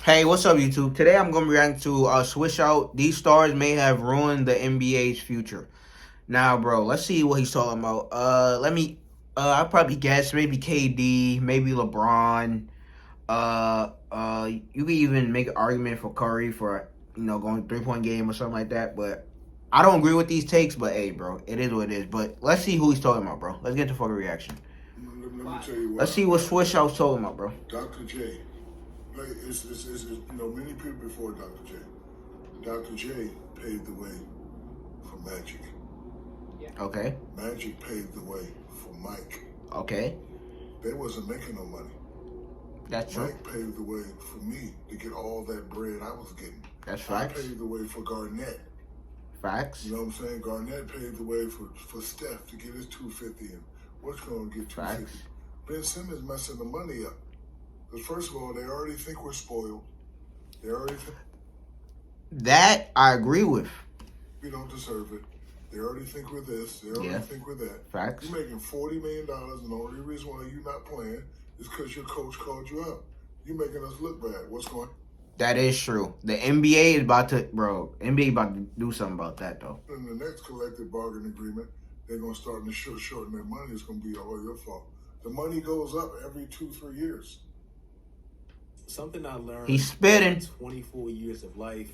Hey, what's up, YouTube? Today I'm going to react to Swishout. These stars may have ruined the NBA's future. Now, bro, let's see what he's talking about. I'll probably guess maybe KD, maybe LeBron. You could even make an argument for Curry for, going 3-point game or something like that. But I don't agree with these takes, but hey, bro, it is what it is. But let's see who he's talking about, bro. Let's get to fucking reaction. Let me tell you what. Let's see what Swishout's talking about, bro. Dr. J. Many people before Dr. J. Dr. J paved the way for Magic. Okay. Magic paved the way for Mike. Okay. They wasn't making no money. That's true. Mike paved the way for me to get all that bread I was getting. That's facts. I paved the way for Garnett. Facts. You know what I'm saying? Garnett paved the way for Steph to get his 250 and what's going to get 250. Facts. Ben Simmons messing the money up. Because first of all, they already think we're spoiled. They already think that I agree with. We don't deserve it. They already think we're this. They already think we're that. Facts. You're making $40 million, and the only reason why you're not playing is because your coach called you out. You're making us look bad. What's going on? That is true. The NBA is about to, NBA about to do something about that, though. In the next collective bargaining agreement, they're going to start to shorten their money. It's going to be all your fault. The money goes up every 2-3 years. Something I learned He's spitting. in 24 years of life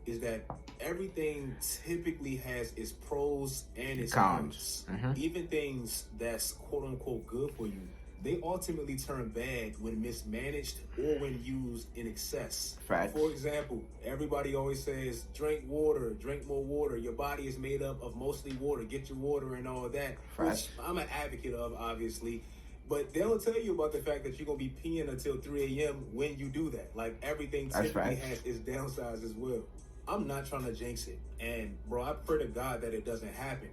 is that everything typically has its pros and its cons. Even things that's quote unquote good for you, they ultimately turn bad when mismanaged or when used in excess. Facts. For example, everybody always says, drink water, drink more water. Your body is made up of mostly water. Get your water and all that, Facts. which I'm an advocate of, obviously. But they don't tell you about the fact that you're going to be peeing until 3 a.m. when you do that. Like, everything typically has its downsides as well. I'm not trying to jinx it. And, bro, I pray to God that it doesn't happen.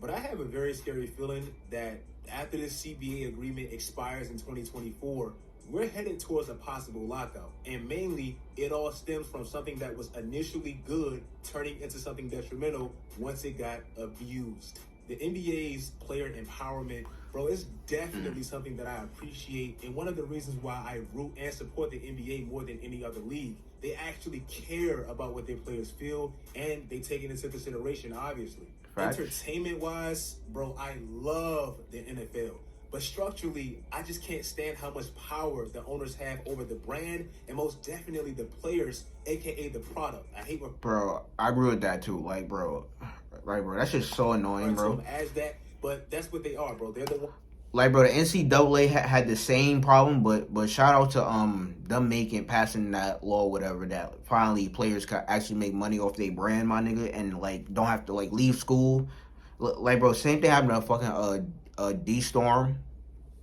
But I have a very scary feeling that after this CBA agreement expires in 2024, we're headed towards a possible lockout. And mainly, it all stems from something that was initially good turning into something detrimental once it got abused. The NBA's player empowerment, bro, it's definitely something that I appreciate. And one of the reasons why I root and support the NBA more than any other league, they actually care about what their players feel, and they take it into consideration, obviously. Facts. Entertainment-wise, bro, I love the NFL. But structurally, I just can't stand how much power the owners have over the brand and most definitely the players, a.k.a. the product. I hate what... Bro, I agree with that, too. Like, bro, that's just so annoying, bro. As that, but that's what they are, bro. They're the one. Like, bro, the NCAA had the same problem, but shout out to them passing that law, whatever, that finally players can actually make money off their brand, my nigga, and like don't have to like leave school. Like, bro, same thing happened to fucking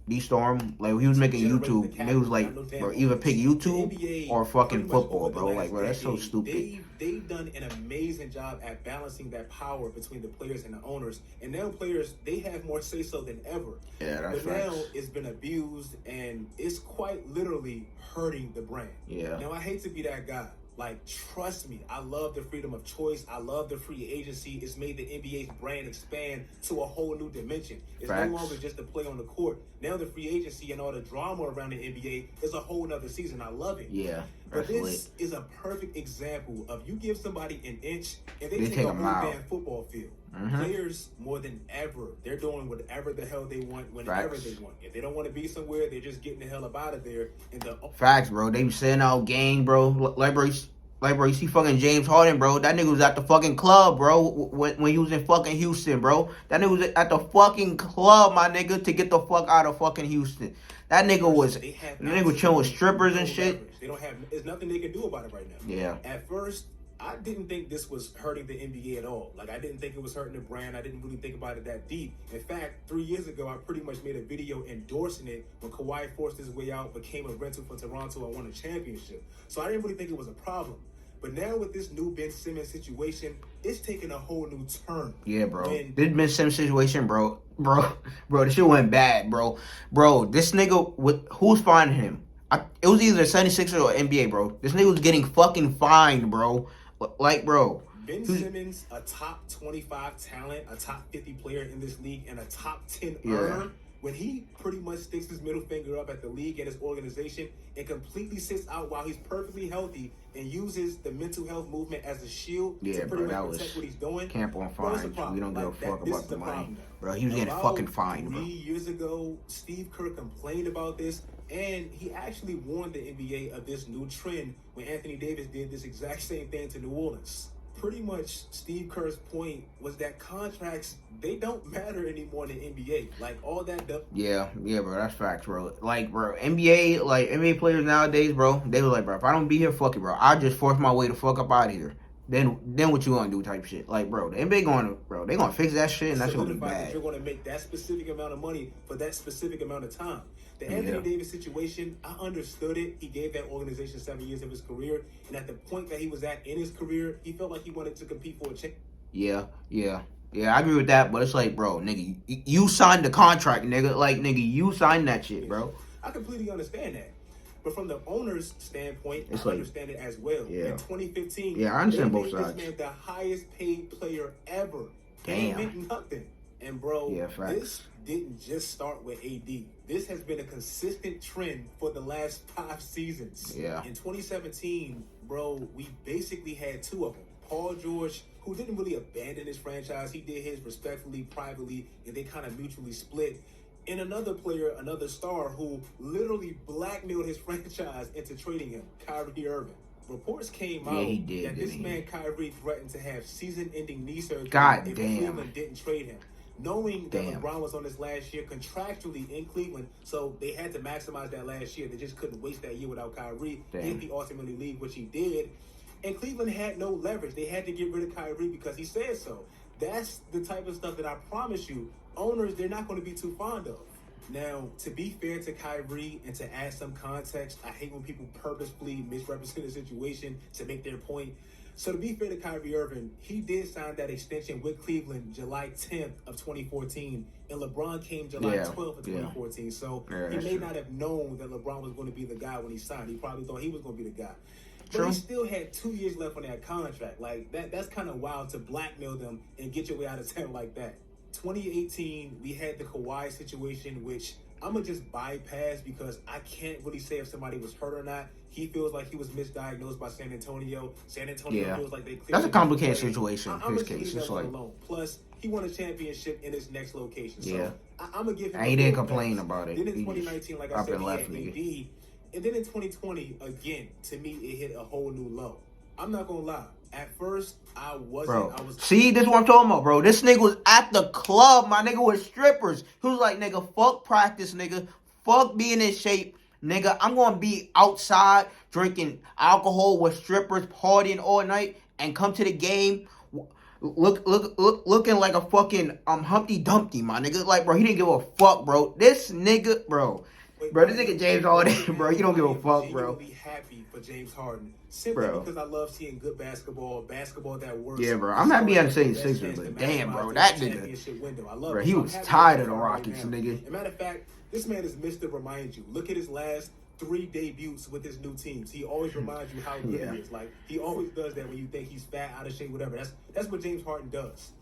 D-Storm, like he was making YouTube, and it was like, bro, either pick YouTube or fucking football, bro. Like, bro, that's so stupid. They've done an amazing job at balancing that power between the players and the owners, and now players, they have more say-so than ever. Yeah, that's right. But now it's been abused, and it's quite literally hurting the brand. Yeah. Now, I hate to be that guy. Like, trust me, I love the freedom of choice. I love the free agency. It's made the NBA's brand expand to a whole new dimension. It's Facts. no longer just a play on the court. Now the free agency and all the drama around the NBA is a whole nother season. I love it. Yeah. But this is a perfect example of you give somebody an inch and they take a whole mile. damn football field. Players, more than ever, they're doing whatever the hell they want, whenever they want. If they don't want to be somewhere, they're just getting the hell up out of there. And Facts, bro. They be sending out gang, bro. Like, bro, you see fucking James Harden, bro. That nigga was at the fucking club, bro, when he was in fucking Houston, bro. That nigga was at the fucking club, my nigga, to get the fuck out of fucking Houston. That nigga was chilling with strippers and shit. They don't have, there's nothing they can do about it right now. Yeah. At first, I didn't think this was hurting the NBA at all. Like, I didn't think it was hurting the brand. I didn't really think about it that deep. In fact, 3 years ago, I pretty much made a video endorsing it when Kawhi forced his way out, became a rental for Toronto, and won a championship. So I didn't really think it was a problem. But now with this new Ben Simmons situation, it's taking a whole new turn. Yeah, bro. This Ben Simmons situation, bro, this shit went bad, bro. Bro, this nigga, who's finding him? It was either 76ers or NBA, bro. This nigga was getting fucking fined, bro. Like, bro. Ben Simmons, a top 25 talent, a top 50 player in this league, and a top 10 earner, When he pretty much sticks his middle finger up at the league and his organization and completely sits out while he's perfectly healthy and uses the mental health movement as a shield to pretty much protect what he's doing. Camp on fines. We don't give a fuck about the money. Bro, he was getting fucking fined, bro. 3 years ago, Steve Kerr complained about this, and he actually warned the NBA of this new trend when Anthony Davis did this exact same thing to New Orleans. Pretty much, Steve Kerr's point was that contracts, they don't matter anymore in the NBA. Like, all that stuff. Yeah, bro, that's facts, bro. Like, bro, NBA players nowadays, bro, they were like, bro, if I don't be here, fuck it, bro. I just force my way to fuck up out of here. Then what you gonna do type shit. Like, bro, the NBA they gonna fix that shit, and that's gonna be bad. You're gonna make that specific amount of money for that specific amount of time. The Anthony Davis situation, I understood it. He gave that organization 7 years of his career, and at the point that he was at in his career, he felt like he wanted to compete for a championship. Yeah, I agree with that, but it's like, bro, nigga, you signed the contract, nigga. Like, nigga, you signed that shit, bro. I completely understand that. But from the owner's standpoint, I understand it as well. Yeah. In 2015, I understand both sides. This man the highest paid player ever. Damn. He meant nothing. And bro, this didn't just start with AD. This has been a consistent trend for the last 5 seasons. Yeah. In 2017, bro, we basically had 2 of them. Paul George, who didn't really abandon his franchise. He did his respectfully, privately, and they kind of mutually split. And another player, another star, who literally blackmailed his franchise into trading him, Kyrie Irving. Reports came out that this man Kyrie threatened to have season-ending knee surgery if Cleveland didn't trade him. Knowing that LeBron was on his last year contractually in Cleveland, so they had to maximize that last year. They just couldn't waste that year without Kyrie if he ultimately leave, which he did. And Cleveland had no leverage. They had to get rid of Kyrie because he said so. That's the type of stuff that I promise you, owners, they're not going to be too fond of. Now, to be fair to Kyrie and to add some context, I hate when people purposefully misrepresent the situation to make their point. So to be fair to Kyrie Irving, he did sign that extension with Cleveland July 10th of 2014, and LeBron came July 12th of 2014. So he may not have known that LeBron was going to be the guy when he signed. He probably thought he was going to be the guy. But he still had 2 years left on that contract. Like, that's kind of wild to blackmail them and get your way out of town like that. 2018, we had the Kawhi situation, which I'm going to just bypass because I can't really say if somebody was hurt or not. He feels like he was misdiagnosed by San Antonio. San Antonio feels like they cleared. That's a complicated situation in his case. It's like, alone. Plus, he won a championship in his next location. So I'm going to give him he didn't complain about it. Then in 2019, like I said, he had AD. And then in 2020, again, to me, it hit a whole new low. I'm not going to lie. At first, I wasn't. See, this is what I'm talking about, bro. This nigga was at the club, my nigga, with strippers. He was like, nigga, fuck practice, nigga. Fuck being in shape, nigga. I'm going to be outside drinking alcohol with strippers, partying all night, and come to the game looking like a fucking Humpty Dumpty, my nigga. Like, bro, he didn't give a fuck, bro. This nigga, bro, this nigga James Harden, bro, you don't give a fuck, bro. I'm genuinely happy for James Harden. Simply because I love seeing good basketball that works. Yeah, bro. I'm happy at the 76ers, but damn, bro, that nigga, bro, he was tired of the Rockets, nigga. As a matter of fact, this man is Mr. Remind You. Look at his last 3 debuts with his new teams. He always reminds you how good he is. Like, he always does that when you think he's fat, out of shape, whatever. That's what James Harden does.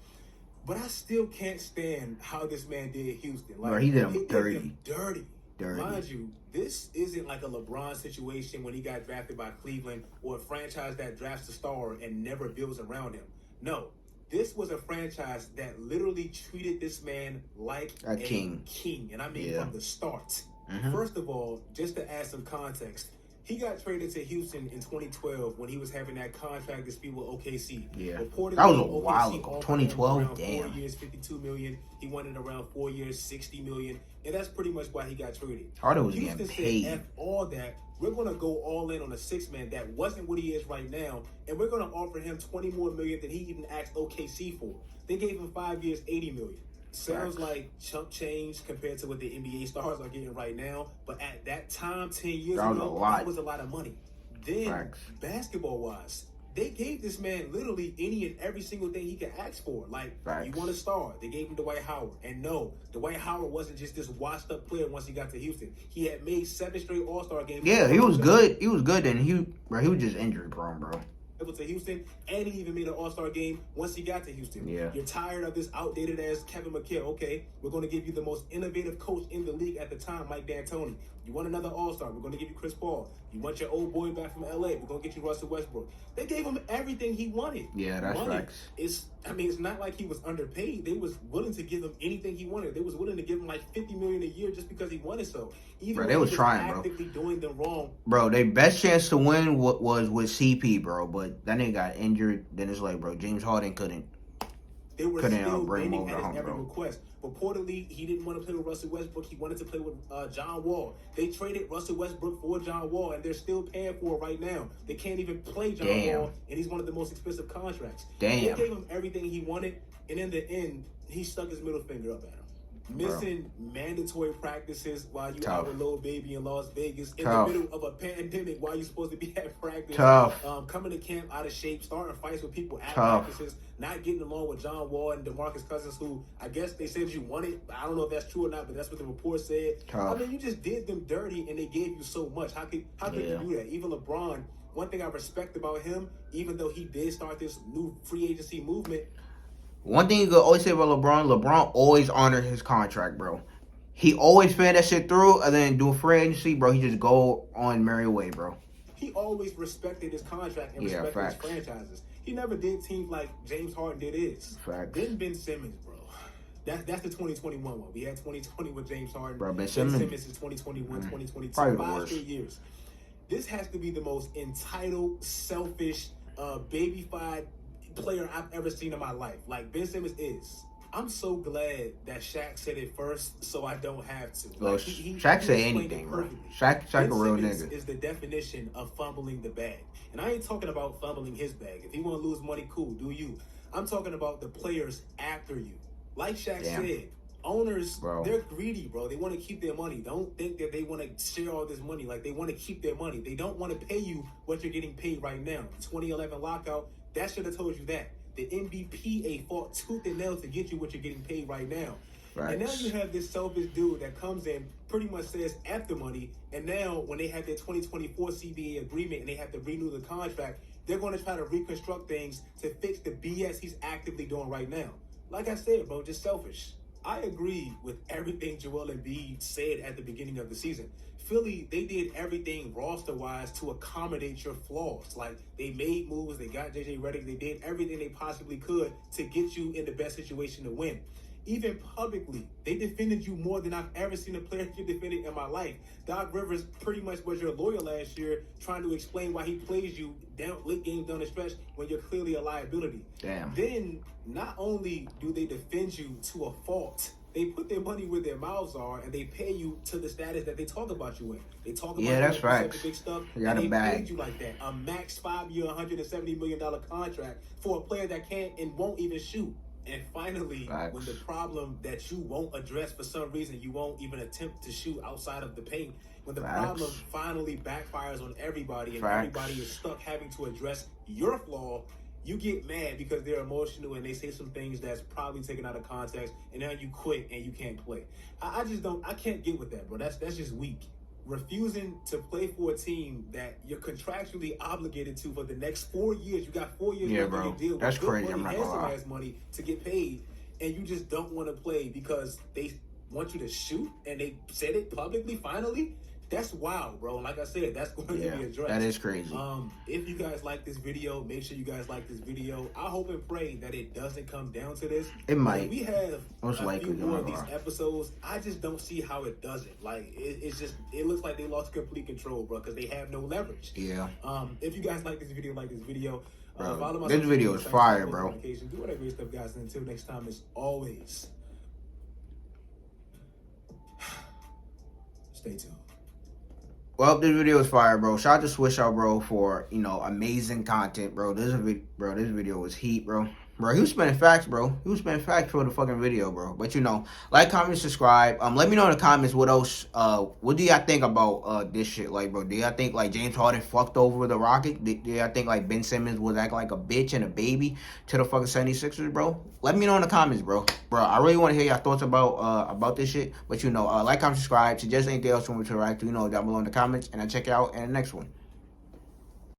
But I still can't stand how this man did Houston. Like, bro, he did him dirty. Mind you, this isn't like a LeBron situation when he got drafted by Cleveland or a franchise that drafts a star and never builds around him. No, this was a franchise that literally treated this man like a king. And I mean from the start. First of all, just to add some context, he got traded to Houston in 2012 when he was having that contract dispute with OKC. Yeah, reportedly, that was a while ago. 2012, damn. 4 years, $52 million. He wanted around 4 years, $60 million, and that's pretty much why he got traded. Harden was Houston getting paid. Said, F all that. We're going to go all in on a 6-man that wasn't what he is right now, and we're going to offer him $20 more million than he even asked OKC for. They gave him 5 years, $80 million. Sounds like chump change compared to what the NBA stars are getting right now. But at that time, 10 years ago, that was a lot of money. Then, basketball-wise, they gave this man literally any and every single thing he could ask for. Like, you want a star. They gave him Dwight Howard. And no, Dwight Howard wasn't just this washed-up player once he got to Houston. He had made 7 straight All-Star games. Yeah, he was good. He was good, and he was just injury-prone, bro. to Houston, and he even made an All-Star game once he got to Houston. Yeah. You're tired of this outdated ass Kevin McHale. Okay, we're going to give you the most innovative coach in the league at the time, Mike D'Antoni. You want another All-Star? We're going to give you Chris Paul. You want your old boy back from LA? We're going to get you Russell Westbrook. They gave him everything he wanted. Yeah, that's facts. It's not like he was underpaid. They was willing to give him anything he wanted. They was willing to give him like $50 million a year just because he wanted so. Even bro, they was trying, actively doing them wrong. Bro, their best chance to win was with CP, bro. But that nigga got injured. Then it's like, bro, James Harden couldn't. They were still bring him winning over at his every bro. request. Reportedly, he didn't want to play with Russell Westbrook. He wanted to play with John Wall. They traded Russell Westbrook for John Wall, and they're still paying for it right now. They can't even play John Wall, and he's one of the most expensive contracts. They gave him everything he wanted, and in the end, he stuck his middle finger up at him. Missing mandatory practices while you out with Lil Baby in Las Vegas in the middle of a pandemic while you're supposed to be at practice. Coming to camp out of shape, starting fights with people at practices, not getting along with John Wall and DeMarcus Cousins, who I guess they said you wanted. I don't know if that's true or not, but that's what the report said. I mean, you just did them dirty and they gave you so much. How could you do that? Even LeBron, one thing I respect about him, even though he did start this new free agency movement, one thing you could always say about LeBron always honored his contract, bro. He always fed that shit through, and then do free agency, bro. He just go on merry way, bro. He always respected his contract and respected his franchises. He never did teams like James Harden did his. Then Ben Simmons, bro. That's the 2021 one. We had 2020 with James Harden. Bro, Ben Simmons is 2021, 2022. Probably 5 straight years. This has to be the most entitled, selfish, baby-fied player I've ever seen in my life. Like Ben Simmons is. I'm so glad that Shaq said it first, so I don't have to. Well, Shaq say anything, bro. Shaq a real nigga. Is the definition of fumbling the bag, and I ain't talking about fumbling his bag. If he want to lose money, cool, do you? I'm talking about the players after you. Like Shaq said, owners, they're greedy, bro. They want to keep their money. Don't think that they want to share all this money. Like, they want to keep their money. They don't want to pay you what you're getting paid right now. 2011 lockout. That should have told you that. The NBPA fought tooth and nail to get you what you're getting paid right now. And now you have this selfish dude that comes in, pretty much says F the money, and now when they have their 2024 CBA agreement and they have to renew the contract, they're going to try to reconstruct things to fix the BS he's actively doing right now. Like I said, bro, just selfish. I agree with everything Joel Embiid said at the beginning of the season. Philly, they did everything roster-wise to accommodate your flaws. Like, they made moves, they got JJ Redick, they did everything they possibly could to get you in the best situation to win. Even publicly, they defended you more than I've ever seen a player get defended in my life. Doc Rivers pretty much was your lawyer last year, trying to explain why he plays you down late games down the stretch when you're clearly a liability. Then, not only do they defend you to a fault, they put their money where their mouths are, and they pay you to the status that they talk about you in. They talk about that's right. Big stuff, and they paid you like that. A max 5-year, $170 million contract for a player that can't and won't even shoot. And finally, when the problem that you won't address for some reason, you won't even attempt to shoot outside of the paint, when the problem finally backfires on everybody and everybody is stuck having to address your flaw, you get mad because they're emotional and they say some things that's probably taken out of context, and now you quit and you can't play. I can't get with that, bro. That's just weak. Refusing to play for a team that you're contractually obligated to for the next 4 years. You got 4 years left on your deal. That's crazy. Money, handsome-ass money to get paid, and you just don't want to play because they want you to shoot, and they said it publicly finally. That's wild, bro. Like I said, that's going to be addressed. That is crazy. If you guys like this video, make sure you guys like this video. I hope and pray that it doesn't come down to this. It might. We have most likely more of these episodes. I just don't see how it doesn't. Like, it looks like they lost complete control, bro, because they have no leverage. If you guys like this video, bro, follow my this video is fire, bro. Do all that great stuff, guys. And until next time, as always, stay tuned. Well, this video is fire, bro. Shout out to Swishout, bro, for, amazing content, bro. This video was heat, bro. Bro, he was spending facts, bro. He was spending facts for the fucking video, bro. But, like, comment, subscribe. Let me know in the comments what else, what do y'all think about this shit? Like, bro, do y'all think, like, James Harden fucked over the Rockets? Do y'all think, like, Ben Simmons was acting like a bitch and a baby to the fucking 76ers, bro? Let me know in the comments, bro. Bro, I really want to hear y'all thoughts about this shit. But, like, comment, subscribe. Suggest anything else you want me to react to, down below in the comments. And I'll check it out in the next one.